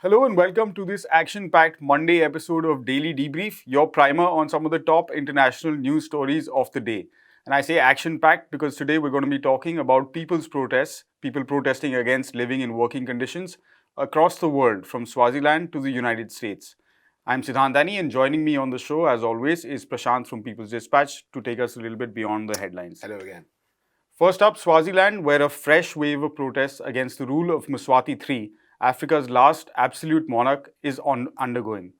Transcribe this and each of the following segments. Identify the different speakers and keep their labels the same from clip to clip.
Speaker 1: Hello and welcome to this action-packed Monday episode of Daily Debrief, your primer on some of the top international news stories of the day. And I say action-packed because today we're going to be talking about people's protests, people protesting against living in working conditions across the world, from Swaziland to the United States. I'm Siddhantani, and joining me on the show, as always, is Prashant from People's Dispatch to take us a little bit beyond the headlines.
Speaker 2: Hello again.
Speaker 1: First up, Swaziland, where a fresh wave of protests against the rule of Mswati III, Africa's last absolute monarch, is undergoing.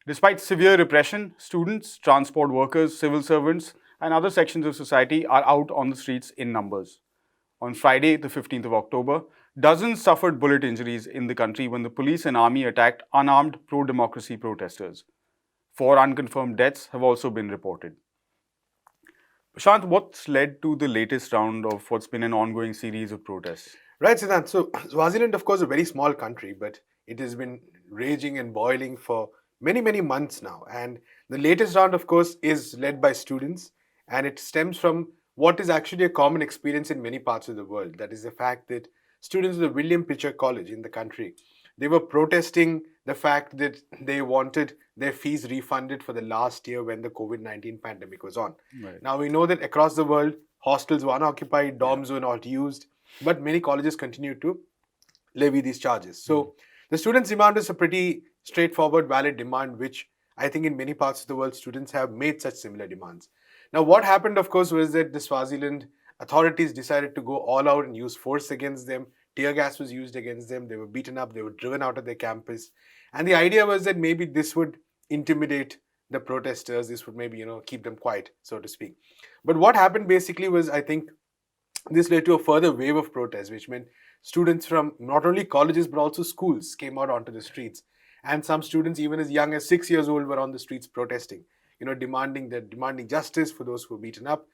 Speaker 1: Despite severe repression, students, transport workers, civil servants, and other sections of society are out on the streets in numbers. On Friday, the 15th of October, dozens suffered bullet injuries in the country when the police and army attacked unarmed pro-democracy protesters. 4 unconfirmed deaths have also been reported. Prashant, what's led to the latest round of what's been an ongoing series of protests?
Speaker 2: Right, Siddhant. So, Swaziland, of course, a very small country, but it has been raging and boiling for many months now. And the latest round, of course, is led by students, and it stems from what is actually a common experience in many parts of the world. That is the fact that students of the William Pitcher College in the country, they were protesting the fact that they wanted their fees refunded for the last year when the COVID-19 pandemic was on.
Speaker 1: Right.
Speaker 2: Now, we know that across the world, hostels were unoccupied, dorms were not used, but many colleges continue to levy these charges. So the students' demand is a pretty straightforward, valid demand, which I think in many parts of the world, students have made such similar demands. Now, what happened, of course, was that the Swaziland authorities decided to go all out and use force against them. Tear gas was used against them. They were beaten up. They were driven out of their campus. And the idea was that maybe this would intimidate the protesters. This would maybe, keep them quiet, so to speak. But what happened basically was, I think, this led to a further wave of protests, which meant students from not only colleges but also schools came out onto the streets. And some students, even as young as 6 years old, were on the streets protesting, demanding justice for those who were beaten up.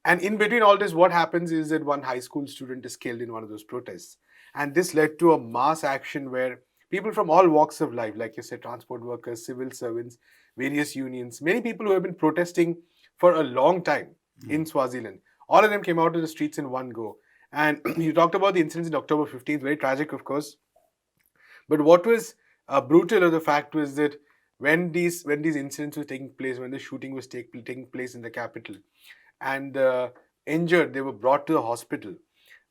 Speaker 2: And in between all this, what happens is that one high school student is killed in one of those protests. And this led to a mass action where people from all walks of life, like you said, transport workers, civil servants, various unions, many people who have been protesting for a long time in Swaziland, all of them came out to the streets in one go. And you talked about the incidents in October 15th, very tragic, of course. But what was brutal of the fact was that when these incidents were taking place, when the shooting was taking place in the capital, and the injured, they were brought to the hospital,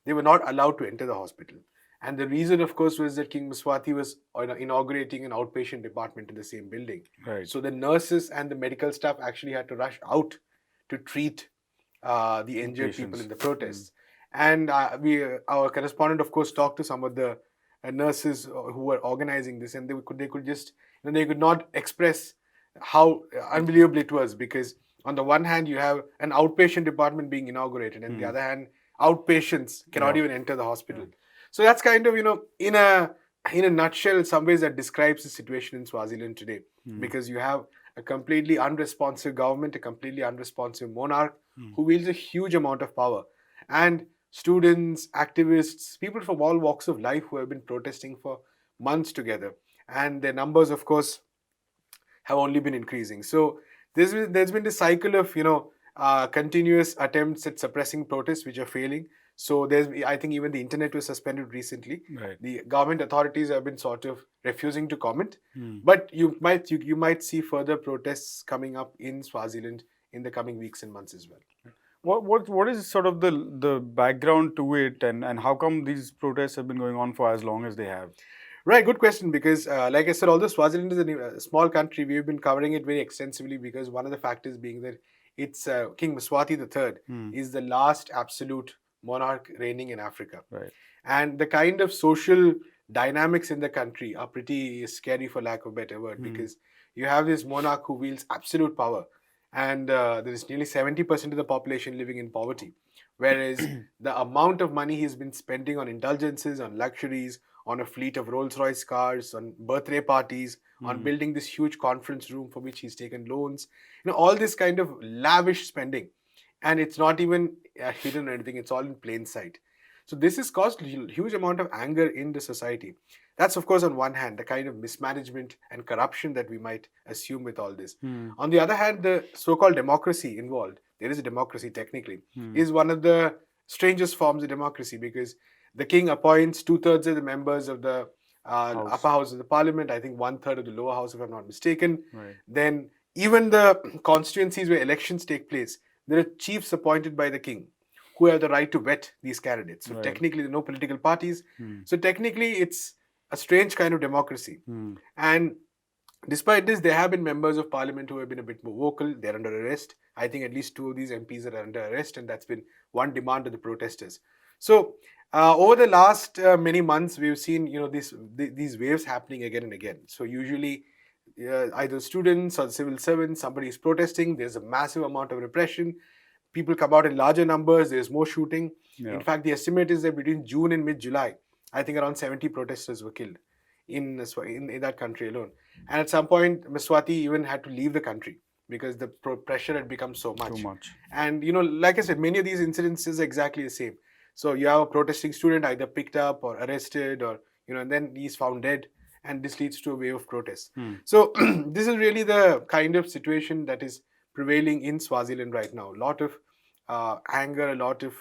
Speaker 2: they were not allowed to enter the hospital. And the reason, of course, was that King Mswati was inaugurating an outpatient department in the same building.
Speaker 1: Right.
Speaker 2: So the nurses and the medical staff actually had to rush out to treat the injured people in the protests. And our correspondent, of course, talked to some of the nurses who were organizing this, and they could not express how unbelievable it was, because on the one hand you have an outpatient department being inaugurated, and the other hand outpatients cannot even enter the hospital. So that's kind of, in a nutshell, some ways that describes the situation in Swaziland today, because you have a completely unresponsive government, a completely unresponsive monarch who wields a huge amount of power. And students, activists, people from all walks of life who have been protesting for months together. And their numbers, of course, have only been increasing. So there's been this cycle of, continuous attempts at suppressing protests which are failing. So I think even the internet was suspended recently.
Speaker 1: Right.
Speaker 2: The government authorities have been sort of refusing to comment. But you might see further protests coming up in Swaziland in the coming weeks and months as well.
Speaker 1: What is sort of the background to it, and how come these protests have been going on for as long as they have?
Speaker 2: Right, good question, because like I said, although Swaziland is a small country, we've been covering it very extensively, because one of the factors being that it's King Mswati III is the last absolute monarch reigning in Africa.
Speaker 1: Right.
Speaker 2: And the kind of social dynamics in the country are pretty scary, for lack of a better word, because you have this monarch who wields absolute power, and there is nearly 70% of the population living in poverty, whereas the amount of money he's been spending on indulgences, on luxuries, on a fleet of Rolls-Royce cars, on birthday parties, on building this huge conference room for which he's taken loans, all this kind of lavish spending. And it's not even hidden or anything, it's all in plain sight. So this has caused a huge amount of anger in the society. That's, of course, on one hand, the kind of mismanagement and corruption that we might assume with all this. On the other hand, the so-called democracy involved, there is a democracy technically, is one of the strangest forms of democracy, because the king appoints 2/3 of the members of the upper house of the parliament, I think 1/3 of the lower house, if I'm not mistaken.
Speaker 1: Right.
Speaker 2: Then even the constituencies where elections take place, there are chiefs appointed by the king who have the right to vet these candidates. So
Speaker 1: Right.
Speaker 2: technically, there are no political parties. So technically, it's a strange kind of democracy. And despite this, there have been members of parliament who have been a bit more vocal. They're under arrest. I think at least 2 of these MPs are under arrest, and that's been one demand of the protesters. So over the last many months, we've seen these waves happening again and again. So usually, either students or civil servants, somebody is protesting. There's a massive amount of repression. People come out in larger numbers. There's more shooting.
Speaker 1: Yeah.
Speaker 2: In fact, the estimate is that between June and mid-July, I think around 70 protesters were killed in that country alone. And at some point, Mswati even had to leave the country because the pressure had become so much.
Speaker 1: Too much.
Speaker 2: And like I said, many of these incidences are exactly the same. So you have a protesting student either picked up or arrested, or and then he's found dead, and this leads to a wave of protests. So this is really the kind of situation that is prevailing in Swaziland right now. A lot of anger, a lot of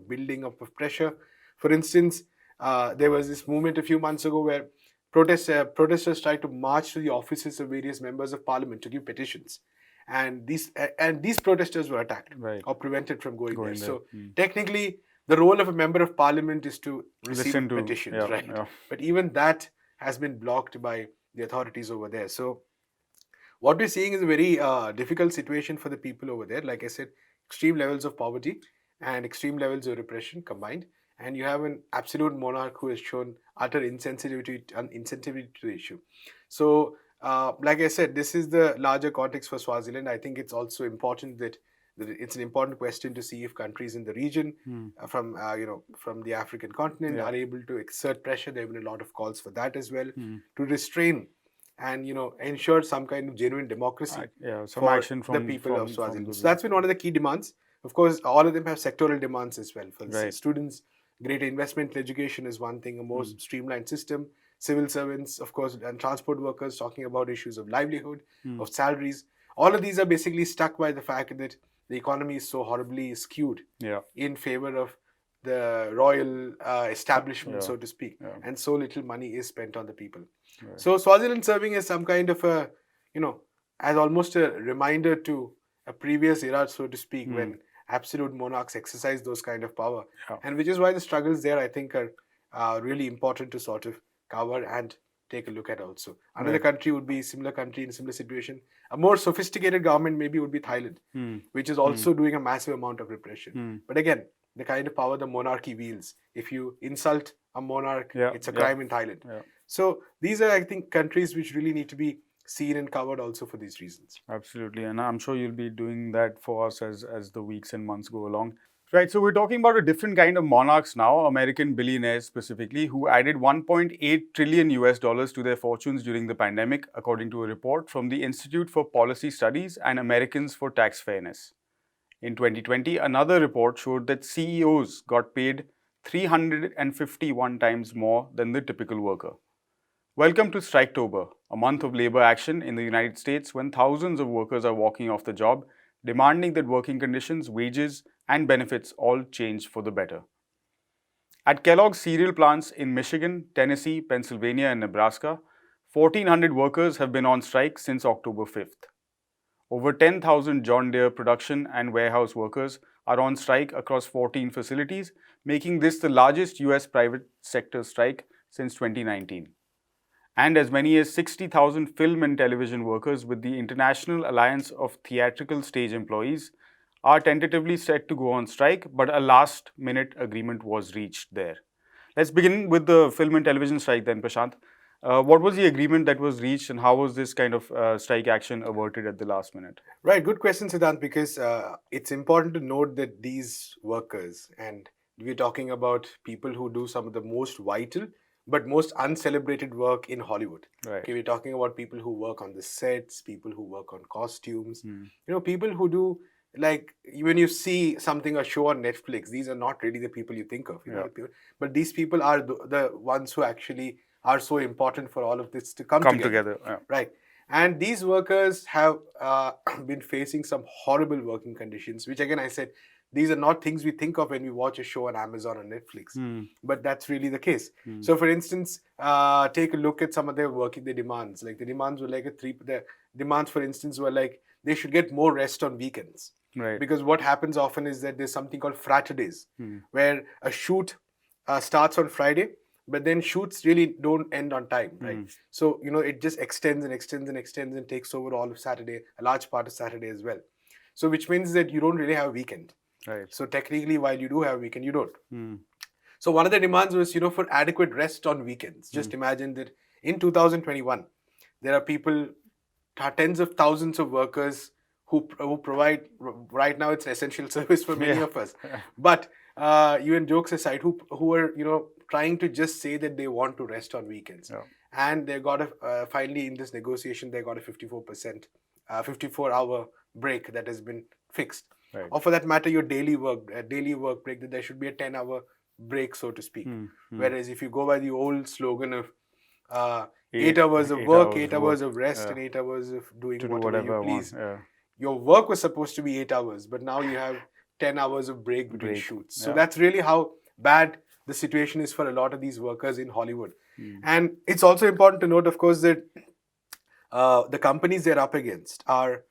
Speaker 2: building up of pressure. For instance, there was this movement a few months ago where protesters tried to march to the offices of various members of parliament to give petitions, and these protesters were attacked or prevented from going there. So technically, the role of a member of parliament is to receive petitions, right? Yeah. But even that has been blocked by the authorities over there. So what we're seeing is a very difficult situation for the people over there. Like I said, extreme levels of poverty and extreme levels of repression combined. And you have an absolute monarch who has shown utter insensitivity to the issue. So, like I said, this is the larger context for Swaziland. I think it's also important that it's an important question to see if countries in the region from the African continent are able to exert pressure. There have been a lot of calls for that as well, to restrain and ensure some kind of genuine democracy
Speaker 1: some action from
Speaker 2: the people of Swaziland. So that's been one of the key demands. Of course, all of them have sectoral demands as well. For the students, greater investment in education is one thing, a more streamlined system. Civil servants, of course, and transport workers talking about issues of livelihood, of salaries. All of these are basically stuck by the fact that the economy is so horribly skewed in favor of the royal establishment, so to speak, and so little money is spent on the people. So Swaziland serving as some kind of a, as almost a reminder to a previous era, so to speak, when absolute monarchs exercise those kind of power, and which is why the struggles there, I think, are really important to sort of cover and take a look at also. Another country would be similar country in a similar situation. A more sophisticated government maybe would be Thailand, which is also doing a massive amount of repression. But again, the kind of power the monarchy wields. If you insult a monarch, it's a crime in Thailand. So these are, I think, countries which really need to be seen and covered also for these reasons.
Speaker 1: Absolutely. And I'm sure you'll be doing that for us as the weeks and months go along. Right, so we're talking about a different kind of monarchs now, American billionaires specifically, who added $1.8 trillion to their fortunes during the pandemic, according to a report from the Institute for Policy Studies and Americans for Tax Fairness. In 2020, another report showed that CEOs got paid 351 times more than the typical worker. Welcome to Striketober, a month of labor action in the United States when thousands of workers are walking off the job, demanding that working conditions, wages, and benefits all change for the better. At Kellogg's cereal plants in Michigan, Tennessee, Pennsylvania, and Nebraska, 1,400 workers have been on strike since October 5th. Over 10,000 John Deere production and warehouse workers are on strike across 14 facilities, making this the largest US private sector strike since 2019. And as many as 60,000 film and television workers with the International Alliance of Theatrical Stage Employees are tentatively set to go on strike, but a last-minute agreement was reached there. Let's begin with the film and television strike then, Prashant. What was the agreement that was reached, and how was this kind of strike action averted at the last minute?
Speaker 2: Right, good question, Siddhant, because it's important to note that these workers, and we're talking about people who do some of the most vital but most uncelebrated work in Hollywood.
Speaker 1: Right.
Speaker 2: Okay, we're talking about people who work on the sets, people who work on costumes, people who do, like, when you see something, a show on Netflix, these are not really the people you think of. But these people are the ones who actually are so important for all of this to come together. Right. And these workers have been facing some horrible working conditions, which again, I said, these are not things we think of when we watch a show on Amazon or Netflix, but that's really the case.
Speaker 1: Hmm.
Speaker 2: So, for instance, take a look at some of their demands. Like the demands were like the demands, for instance, were like they should get more rest on weekends.
Speaker 1: Right.
Speaker 2: Because what happens often is that there's something called Fridays, where a shoot starts on Friday, but then shoots really don't end on time, right? So, it just extends and extends and extends and takes over all of Saturday, a large part of Saturday as well. So, which means that you don't really have a weekend.
Speaker 1: Right.
Speaker 2: So, technically, while you do have a weekend, you don't. So, one of the demands was, for adequate rest on weekends. Just imagine that in 2021, there are people, tens of thousands of workers who provide, right now it's an essential service for many of us. But even jokes aside, who are, trying to just say that they want to rest on weekends. And they got finally in this negotiation, they got a 54-hour break that has been fixed.
Speaker 1: Right.
Speaker 2: Or for that matter, your daily work break, that there should be a 10-hour break, so to speak. Whereas if you go by the old slogan of 8 hours of work, 8 hours of rest, and 8 hours of doing whatever you please. Your work was supposed to be 8 hours, but now you have 10 hours of break between shoots. So that's really how bad the situation is for a lot of these workers in Hollywood. And it's also important to note, of course, that the companies they're up against are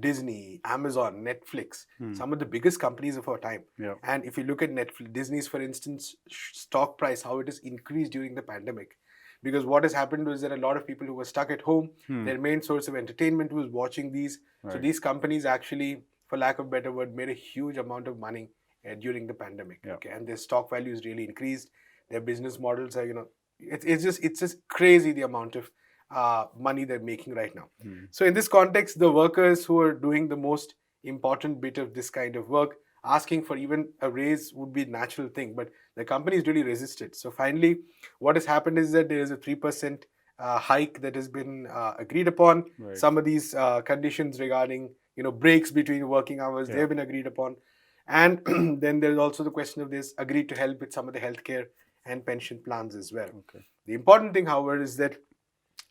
Speaker 2: Disney, Amazon, Netflix, some of the biggest companies of our time. And if you look at Disney's, for instance, stock price, how it has increased during the pandemic. Because what has happened was that a lot of people who were stuck at home, their main source of entertainment was watching these. So these companies actually, for lack of a better word, made a huge amount of money during the pandemic. Okay, and their stock values really increased. Their business models are, it's just crazy the amount of money they're making right now. So in this context, the workers who are doing the most important bit of this kind of work, asking for even a raise would be a natural thing, but the companies really resisted. So finally, what has happened is that there is a 3% hike that has been agreed upon.
Speaker 1: Right.
Speaker 2: Some of these conditions regarding breaks between working hours, they have been agreed upon. And then there's also the question of this agreed to help with some of the healthcare and pension plans as well.
Speaker 1: Okay.
Speaker 2: The important thing, however, is that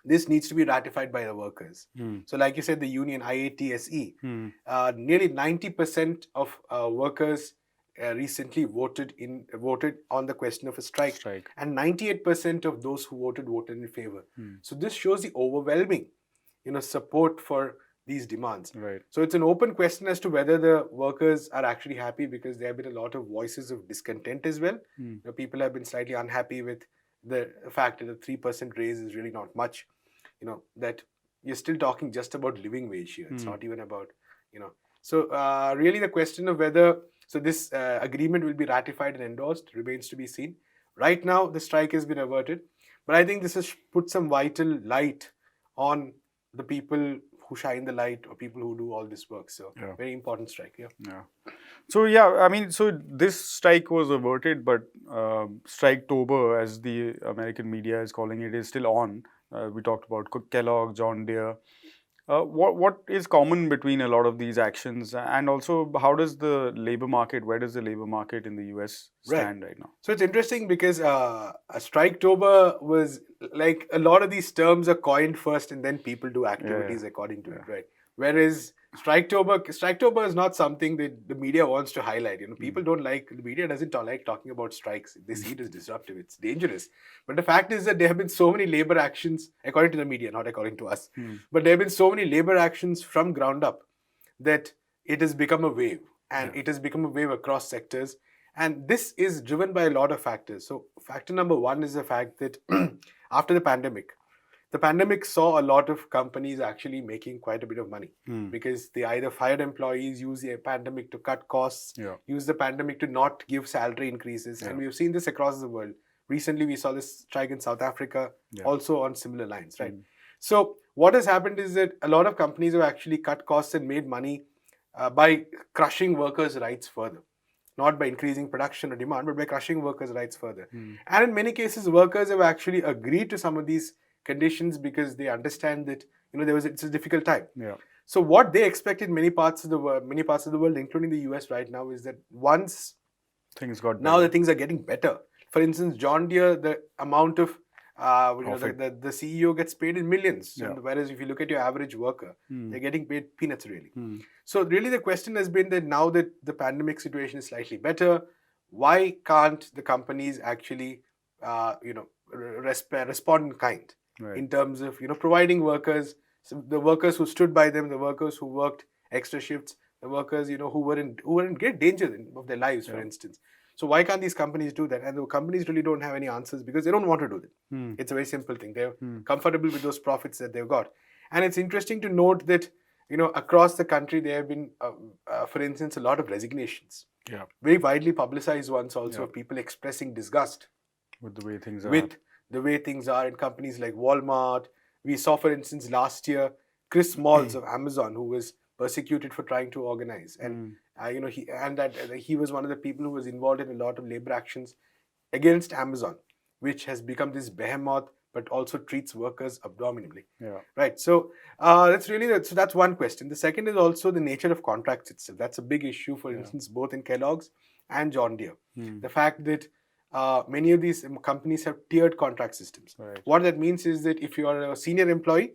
Speaker 2: this needs to be ratified by the workers. So like you said, the union IATSE, nearly 90% of workers recently voted on the question of a strike. And 98% of those who voted in favor. So this shows the overwhelming support for these demands.
Speaker 1: Right.
Speaker 2: So it's an open question as to whether the workers are actually happy, because there have been a lot of voices of discontent as well. People have been slightly unhappy with the fact that a 3% raise is really not much. That you're still talking just about living wage here. It's not even about, So really the question of whether this agreement will be ratified and endorsed remains to be seen. Right now, the strike has been averted. But I think this has put some vital light on the people who shine the light, or people who do all this work. So very important strike.
Speaker 1: So so this strike was averted, but Striketober, as the American media is calling it, is still on. We talked about Kellogg, John Deere. What is common between a lot of these actions, and also how does the labor market, where does the labor market in the US stand right now?
Speaker 2: So it's interesting because Striketober was like, a lot of these terms are coined first and then people do activities according to it, right? Whereas Striketober is not something that the media wants to highlight. People don't like, the media doesn't like talking about strikes. They see it as disruptive. It's dangerous. But the fact is that there have been so many labor actions, according to the media, not according to us, but there have been so many labor actions from ground up that it has become a wave, and it has become a wave across sectors. And this is driven by a lot of factors. So factor number one is the fact that after the pandemic saw a lot of companies actually making quite a bit of money, because they either fired employees, used the pandemic to cut costs, used the pandemic to not give salary increases. And we've seen this across the world. Recently, we saw this strike in South Africa, also on similar lines, right? So what has happened is that a lot of companies have actually cut costs and made money by crushing workers' rights further. Not by increasing production or demand, but by crushing workers' rights further. And in many cases, workers have actually agreed to some of these conditions because they understand that it's a difficult time. So what they expect in many parts of the world, including the US right now, is that once
Speaker 1: things got
Speaker 2: now the things are getting better. For instance, John Deere, the amount of The CEO gets paid in millions,
Speaker 1: Yeah.
Speaker 2: and whereas if you look at your average worker, they're getting paid peanuts really.
Speaker 1: Hmm.
Speaker 2: So really the question has been that now that the pandemic situation is slightly better, why can't the companies actually respond in kind
Speaker 1: Right.
Speaker 2: in terms of providing workers, the workers who stood by them, the workers who worked extra shifts, the workers who were in great danger of their lives, for
Speaker 1: Yeah.
Speaker 2: instance. So why can't these companies do that? And the companies really don't have any answers because they don't want to do that.
Speaker 1: Hmm.
Speaker 2: It's a very simple thing. They're
Speaker 1: Hmm.
Speaker 2: comfortable with those profits that they've got. And it's interesting to note that across the country there have been, for instance, a lot of resignations.
Speaker 1: Yeah.
Speaker 2: Very widely publicized ones also,
Speaker 1: Yeah.
Speaker 2: of people expressing disgust
Speaker 1: With the way things are.
Speaker 2: with the way things are in companies like Walmart. We saw, for instance, last year, Chris Smalls of Amazon, who was persecuted for trying to organize, and he was one of the people who was involved in a lot of labor actions against Amazon, which has become this behemoth, but also treats workers abominably.
Speaker 1: Yeah.
Speaker 2: Right. So that's one question. The second is also the nature of contracts itself. That's a big issue, for instance, both in Kellogg's and John Deere. The fact that many of these companies have tiered contract systems.
Speaker 1: Right.
Speaker 2: What that means is that if you are a senior employee,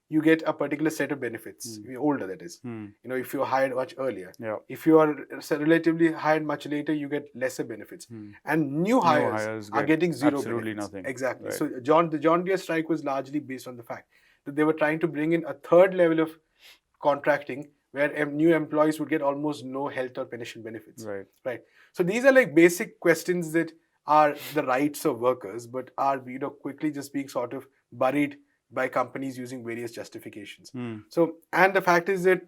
Speaker 2: you get a particular set of benefits. If you're older, that is. If you're hired much earlier.
Speaker 1: Yeah.
Speaker 2: If you are relatively hired much later, you get lesser benefits. And new hires are getting zero
Speaker 1: absolutely
Speaker 2: benefits.
Speaker 1: nothing.
Speaker 2: Exactly.
Speaker 1: Right.
Speaker 2: So the John Deere strike was largely based on the fact that they were trying to bring in a third level of contracting where new employees would get almost no health or pension benefits.
Speaker 1: Right.
Speaker 2: Right. So these are like basic questions that are the rights of workers, but are quickly just being sort of buried by companies using various justifications. So, and the fact is that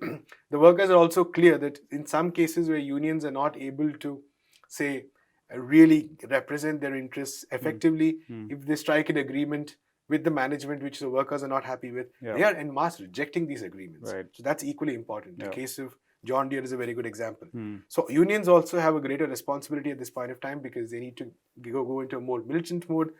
Speaker 2: the workers are also clear that in some cases where unions are not able to, say, really represent their interests effectively, if they strike an agreement with the management which the workers are not happy with, they are en masse rejecting these agreements.
Speaker 1: Right.
Speaker 2: So that's equally important. The case of John Deere is a very good example.
Speaker 1: Hmm.
Speaker 2: So unions also have a greater responsibility at this point of time because they need to go into a more militant mode.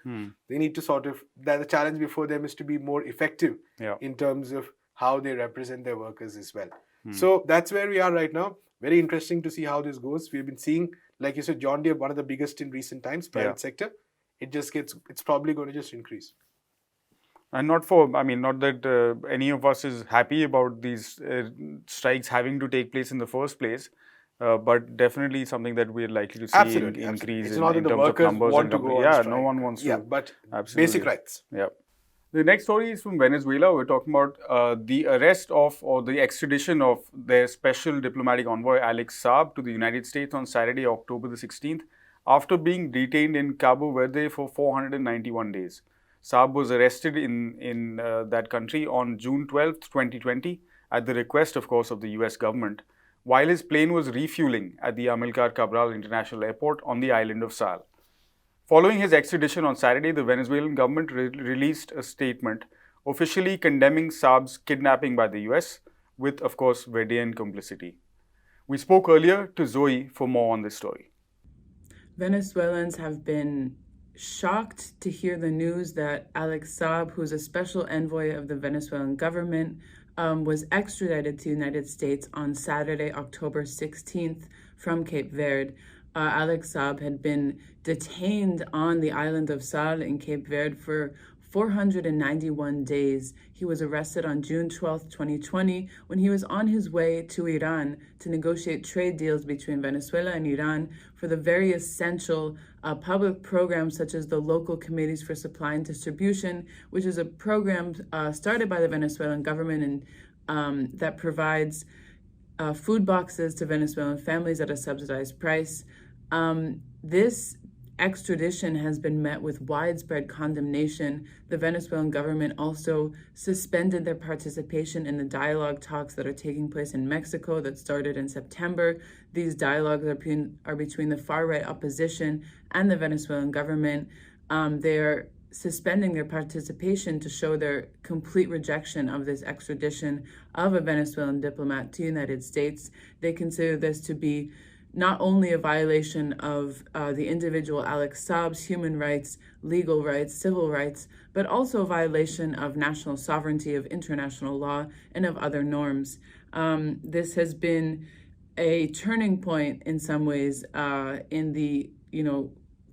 Speaker 2: They need to sort of, the challenge before them is to be more effective in terms of how they represent their workers as well. So that's where we are right now. Very interesting to see how this goes. We've been seeing, like you said, John Deere, one of the biggest in recent times, private sector. It's probably going to just increase.
Speaker 1: And not that any of us is happy about these strikes having to take place in the first place, but definitely something that we're likely to see increase
Speaker 2: it's not
Speaker 1: in
Speaker 2: that the
Speaker 1: terms of
Speaker 2: workers
Speaker 1: numbers
Speaker 2: want
Speaker 1: and
Speaker 2: to go on
Speaker 1: yeah,
Speaker 2: strike.
Speaker 1: no one wants to.
Speaker 2: But
Speaker 1: Absolutely.
Speaker 2: basic rights.
Speaker 1: Yeah. The next story is from Venezuela. We're talking about the arrest of or the extradition of their special diplomatic envoy Alex Saab to the United States on Saturday, October the 16th, after being detained in Cabo Verde for 491 days. Saab was arrested in that country on June 12th, 2020, at the request, of course, of the US government, while his plane was refueling at the Amilcar Cabral International Airport on the island of Sal. Following his extradition on Saturday, the Venezuelan government released a statement officially condemning Saab's kidnapping by the US, with, of course, Verdean complicity. We spoke earlier to Zoe for more on this story.
Speaker 3: Venezuelans have been shocked to hear the news that Alex Saab, who's a special envoy of the Venezuelan government, was extradited to the United States on Saturday, October 16th from Cape Verde. Alex Saab had been detained on the island of Sal in Cape Verde for 491 days. He was arrested on June 12, 2020, when he was on his way to Iran to negotiate trade deals between Venezuela and Iran for the very essential public programs such as the Local Committees for Supply and Distribution, which is a program started by the Venezuelan government and that provides food boxes to Venezuelan families at a subsidized price. This extradition has been met with widespread condemnation. The Venezuelan government also suspended their participation in the dialogue talks that are taking place in Mexico that started in September. These dialogues are between the far-right opposition and the Venezuelan government. They're suspending their participation to show their complete rejection of this extradition of a Venezuelan diplomat to the United States. They consider this to be not only a violation of the individual Alex Saab's human rights, legal rights, civil rights, but also a violation of national sovereignty, of international law, and of other norms. This has been a turning point in some ways in the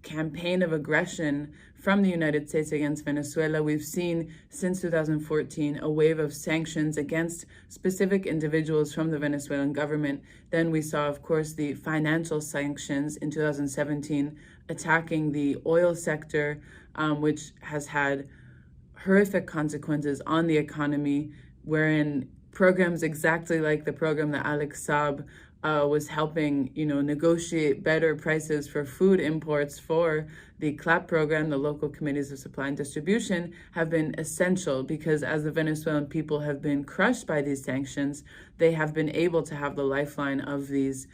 Speaker 3: campaign of aggression from the United States against Venezuela. We've seen since 2014 a wave of sanctions against specific individuals from the Venezuelan government. Then we saw, of course, the financial sanctions in 2017 attacking the oil sector, which has had horrific consequences on the economy, wherein programs exactly like the program that Alex Saab was helping, negotiate better prices for food imports for the CLAP program, the local committees of supply and distribution, have been essential because as the Venezuelan people have been crushed by these sanctions, they have been able to have the lifeline of these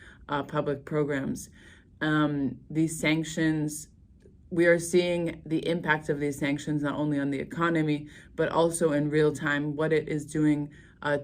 Speaker 3: public programs. These sanctions, we are seeing the impact of these sanctions not only on the economy, but also in real time, what it is doing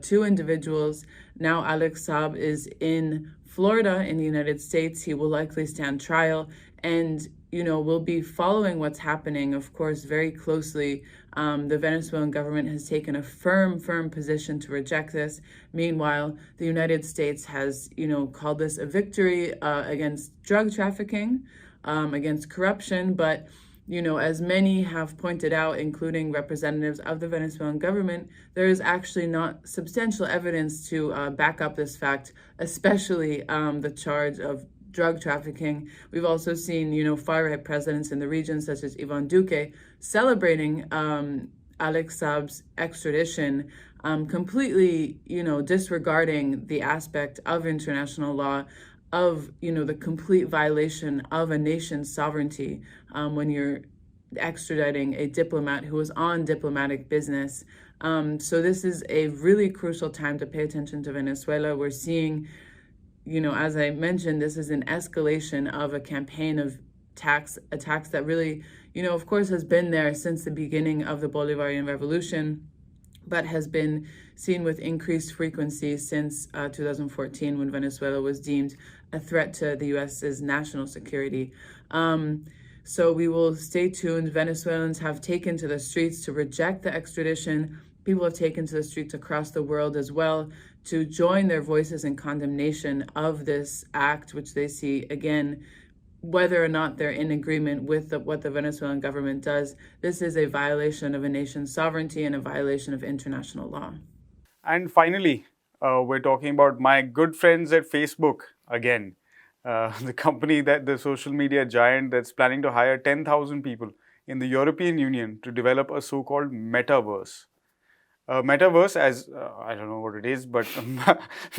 Speaker 3: to individuals. Now Alex Saab is in Florida in the United States. He will likely stand trial and, we'll be following what's happening, of course, very closely. The Venezuelan government has taken a firm position to reject this. Meanwhile, the United States has, called this a victory against drug trafficking, against corruption, but as many have pointed out, including representatives of the Venezuelan government, there is actually not substantial evidence to back up this fact, especially the charge of drug trafficking. We've also seen, far-right presidents in the region, such as Ivan Duque, celebrating Alex Saab's extradition, completely, disregarding the aspect of international law, of the complete violation of a nation's sovereignty when you're extraditing a diplomat who was on diplomatic business. So this is a really crucial time to pay attention to Venezuela. We're seeing, as I mentioned, this is an escalation of a campaign of attacks that really, of course, has been there since the beginning of the Bolivarian Revolution, but has been seen with increased frequency since 2014 when Venezuela was deemed a threat to the U.S.'s national security. So we will stay tuned. Venezuelans have taken to the streets to reject the extradition. People have taken to the streets across the world as well to join their voices in condemnation of this act, which they see, again, whether or not they're in agreement with what the Venezuelan government does, this is a violation of a nation's sovereignty and a violation of international law.
Speaker 1: And finally, we're talking about my good friends at Facebook again. The company, the social media giant that's planning to hire 10,000 people in the European Union to develop a so-called metaverse. Metaverse, as I don't know what it is, but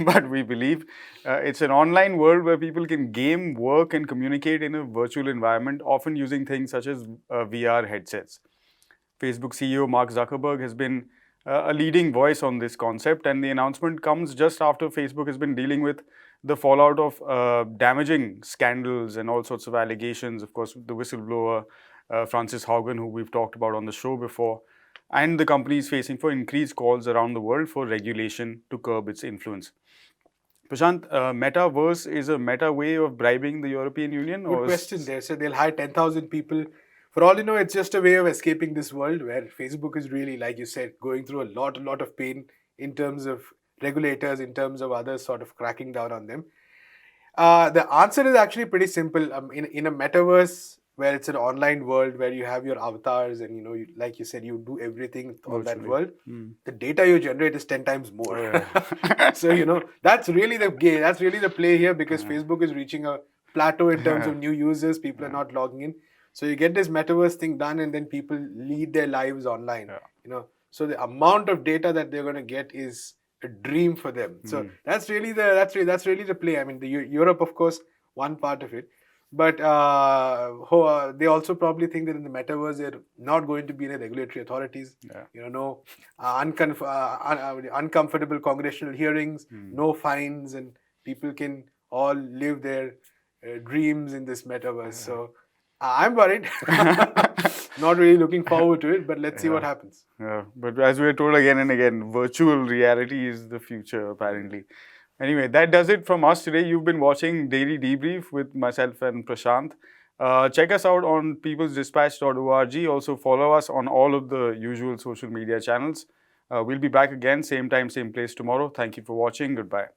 Speaker 1: but we believe it's an online world where people can game, work, and communicate in a virtual environment, often using things such as VR headsets. Facebook CEO Mark Zuckerberg has been a leading voice on this concept, and the announcement comes just after Facebook has been dealing with the fallout of damaging scandals and all sorts of allegations. Of course, the whistleblower Frances Haugen, who we've talked about on the show before. And the company is facing for increased calls around the world for regulation to curb its influence. Prashant, metaverse is a meta way of bribing the European Union?
Speaker 2: Good question there. So they'll hire 10,000 people. For all you know, it's just a way of escaping this world where Facebook is really, like you said, going through a lot of pain in terms of regulators, in terms of others sort of cracking down on them. The answer is actually pretty simple. In a metaverse, where it's an online world where you have your avatars and like you said, you do everything on that world. The data you generate is 10 times more. So that's really the play here, because Facebook is reaching a plateau in terms of new users. People are not logging in. So you get this metaverse thing done, and then people lead their lives online. So the amount of data that they're going to get is a dream for them. So that's really the play. I mean, Europe, of course, one part of it. But they also probably think that in the metaverse, they're not going to be any regulatory authorities. No uncomfortable congressional hearings, no fines, and people can all live their dreams in this metaverse. So I'm worried. Not really looking forward to it, but let's see what happens.
Speaker 1: But as we are told again and again, virtual reality is the future, apparently. Anyway, that does it from us today. You've been watching Daily Debrief with myself and Prashant. Check us out on peoplesdispatch.org. Also follow us on all of the usual social media channels. We'll be back again, same time, same place tomorrow. Thank you for watching. Goodbye.